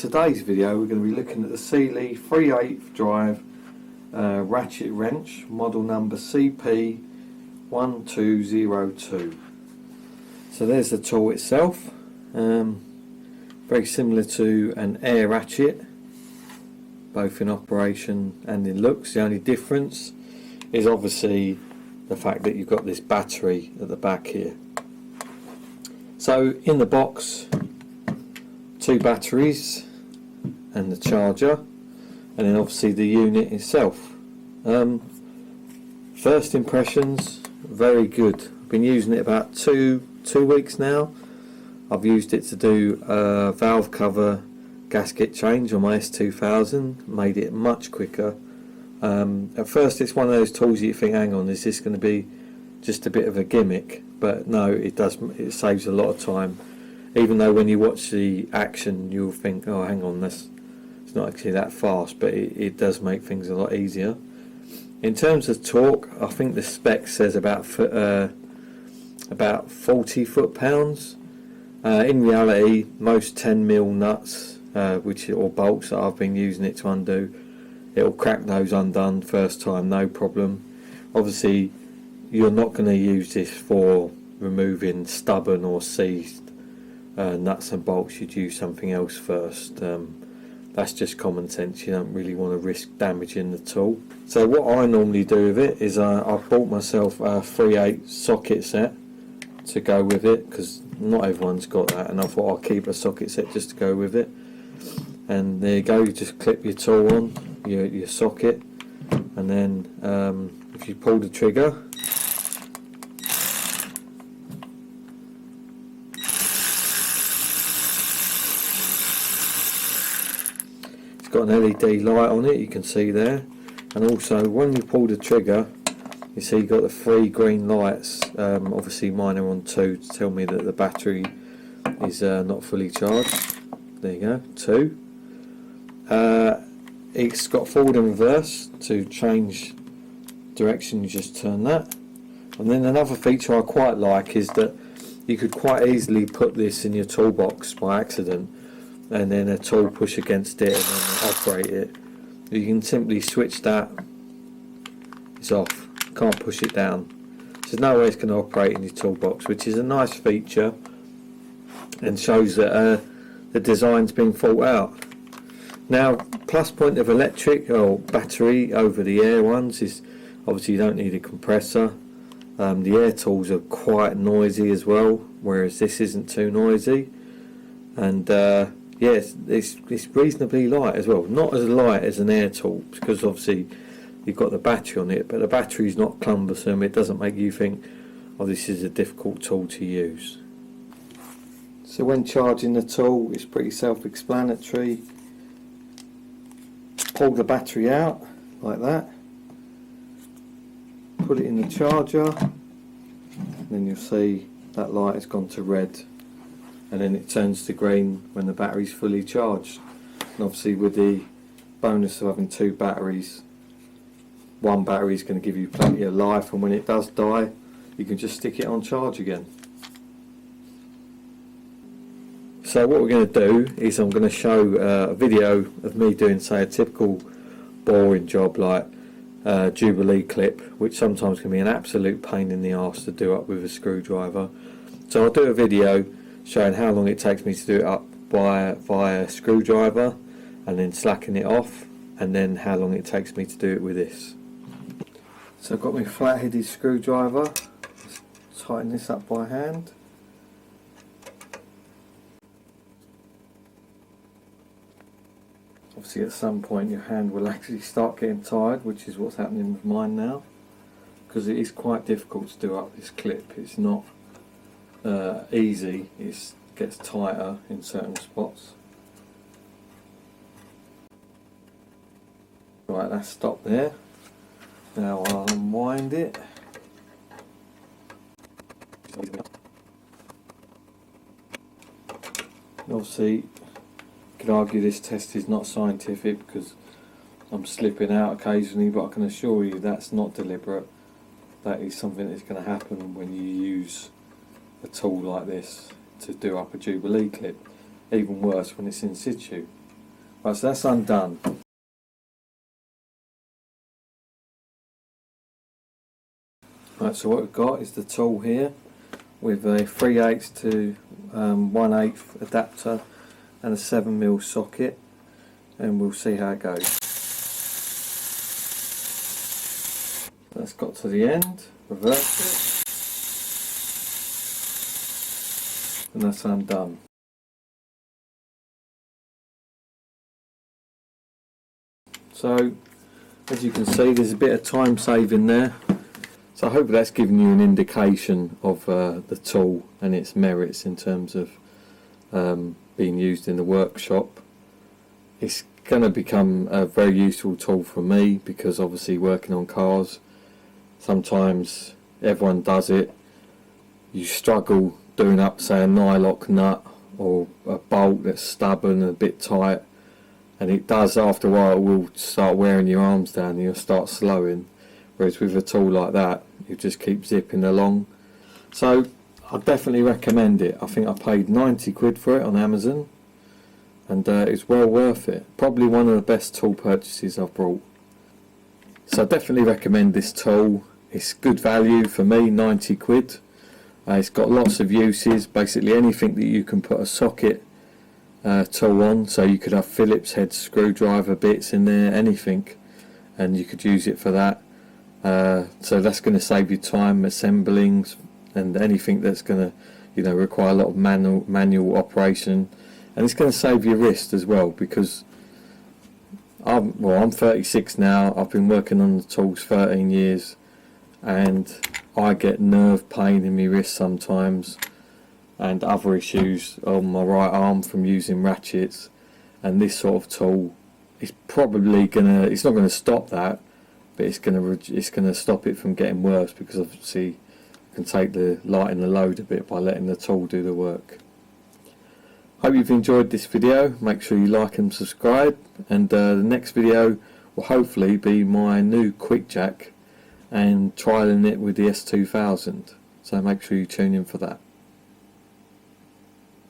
today's video we're going to be looking at the Sealey 3/8 drive ratchet wrench, model number CP1202. So there's the tool itself, very similar to an air ratchet, both in operation and in looks. The only difference is obviously the fact that you've got this battery at the back here. So in the box, 2 batteries and the charger, and then obviously the unit itself. First impressions, very good. I've been using it about two weeks now. I've used it to do a valve cover gasket change on my S2000, made it much quicker. At first it's one of those tools that you think, hang on, is this going to be just a bit of a gimmick? But no, it saves a lot of time. Even though when you watch the action you'll think, oh hang on, it's not actually that fast, but it does make things a lot easier. In terms of torque, I think the spec says about 40 foot-pounds. In reality, most 10mm nuts, or bolts that I've been using it to undo, it'll crack those undone first time, no problem. Obviously, you're not going to use this for removing stubborn or seized nuts and bolts. You'd use something else first. That's just common sense. You don't really want to risk damaging the tool. So what I normally do with it is I've bought myself a 3/8 socket set to go with it, because not everyone's got that, and I thought I'll keep a socket set just to go with it. And there you go, you just clip your tool on your socket, and then if you pull the trigger, it's got an LED light on it, you can see there. And also when you pull the trigger, you see you've got the 3 green lights. Obviously mine are on 2 to tell me that the battery is not fully charged. There you go, 2. It's got forward and reverse. To change direction you just turn that. And then another feature I quite like is that you could quite easily put this in your toolbox by accident, and then a tool push against it and then operate it. You can simply switch that, it's off, can't push it down. So there's no way it's going to operate in your toolbox, which is a nice feature and shows that the design's been thought out. Now, plus point of electric or battery over the air ones is obviously you don't need a compressor. The air tools are quite noisy as well, whereas this isn't too noisy. And yes, it's reasonably light as well. Not as light as an air tool, because obviously you've got the battery on it, but the battery's not cumbersome. It doesn't make you think, oh, this is a difficult tool to use. So when charging the tool, it's pretty self-explanatory. Pull the battery out like that, put it in the charger, and then you'll see that light has gone to red, and then it turns to green when the battery's fully charged. And obviously with the bonus of having 2 batteries, one battery is going to give you plenty of life, and when it does die you can just stick it on charge again. So what we're going to do is I'm going to show a video of me doing, say, a typical boring job like Jubilee clip, which sometimes can be an absolute pain in the arse to do up with a screwdriver. So I'll do a video showing how long it takes me to do it up via a screwdriver, and then slacking it off, and then how long it takes me to do it with this. So I've got my flat-headed screwdriver. Let's tighten this up by hand. Obviously at some point your hand will actually start getting tired, which is what's happening with mine now, because it is quite difficult to do up this clip. It's not easy, it gets tighter in certain spots. Right, that's stopped there. Now I'll unwind it. Obviously you could argue this test is not scientific because I'm slipping out occasionally, but I can assure you that's not deliberate. That is something that's going to happen when you use a tool like this to do up a Jubilee clip. Even worse when it's in situ. Right, so that's undone. Right, so what we've got is the tool here with a 3/8 to 1/8 adapter and a 7mm socket, and we'll see how it goes. That's got to the end, reverse it, and that's undone. So as you can see, there's a bit of time saving there, so I hope that's given you an indication of the tool and its merits in terms of being used in the workshop. It's going to become a very useful tool for me because obviously working on cars, sometimes everyone does it, you struggle doing up say a nylock nut or a bolt that's stubborn and a bit tight, and it does after a while, it will start wearing your arms down and you'll start slowing, whereas with a tool like that you just keep zipping along. So I definitely recommend it. I think I paid 90 quid for it on Amazon, and it's well worth it. Probably one of the best tool purchases I've bought. So I definitely recommend this tool. It's good value for me, 90 quid. It's got lots of uses, basically anything that you can put a socket tool on, so you could have Phillips head screwdriver bits in there, anything, and you could use it for that. So that's going to save you time assembling and anything that's going to require a lot of manual operation, and it's going to save your wrist as well, because I'm 36 now. I've been working on the tools 13 years, and I get nerve pain in my wrist sometimes and other issues on my right arm from using ratchets, and this sort of tool is probably it's not gonna stop that, but it's gonna stop it from getting worse, because obviously you can take the light and the load a bit by letting the tool do the work. Hope you've enjoyed this video. Make sure you like and subscribe, and the next video will hopefully be my new quick jack and trialing it with the S2000, so make sure you tune in for that.